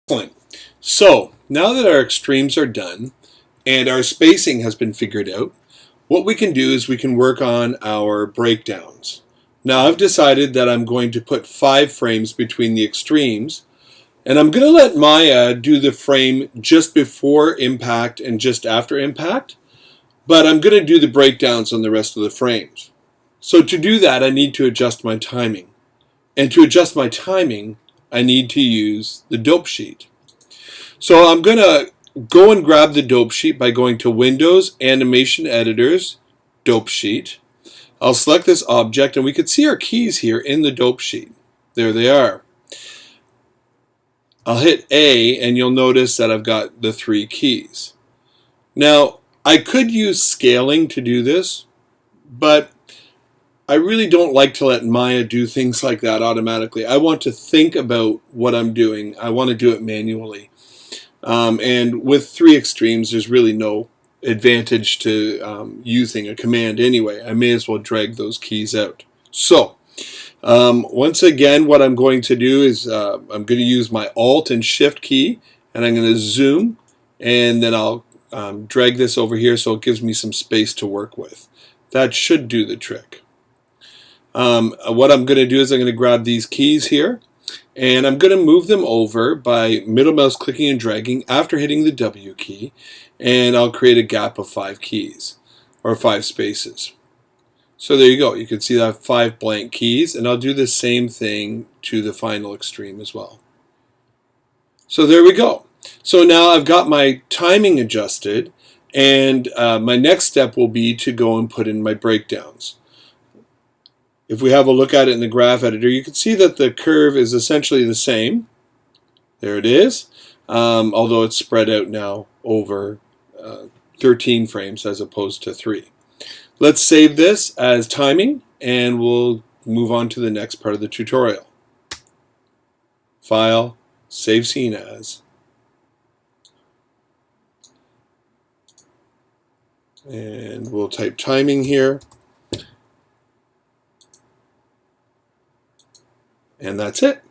Excellent. So now that our extremes are done and our spacing has been figured out, what we can do is we can work on our breakdowns. Now I've decided that I'm going to put 5 frames between the extremes, and I'm going to let Maya do the frame just before impact and just after impact, but I'm going to do the breakdowns on the rest of the frames. So to do that, I need to adjust my timing. And to adjust my timing, I need to use the dope sheet. So I'm going to go and grab the dope sheet by going to Windows, Animation Editors, Dope Sheet. I'll select this object, and we can see our keys here in the dope sheet. There they are. I'll hit A, and you'll notice that I've got the 3 keys. Now, I could use scaling to do this, but I really don't like to let Maya do things like that automatically. I want to think about what I'm doing. I want to do it manually. And with 3 extremes, there's really no advantage to using a command anyway. I may as well drag those keys out. So, once again, what I'm going to do is I'm going to use my Alt and Shift key, and I'm going to zoom, and then I'll drag this over here so it gives me some space to work with. That should do the trick. What I'm going to do is I'm going to grab these keys here, and I'm going to move them over by middle mouse clicking and dragging after hitting the W key, and I'll create a gap of 5 keys, or 5 spaces. So there you go. You can see that I have 5 blank keys, and I'll do the same thing to the final extreme as well. So there we go. So now I've got my timing adjusted, and my next step will be to go and put in my breakdowns. If we have a look at it in the graph editor, you can see that the curve is essentially the same. There it is, although it's spread out now over 13 frames as opposed to 3. Let's save this as timing, and we'll move on to the next part of the tutorial. File, Save Scene As. And we'll type timing here. And that's it.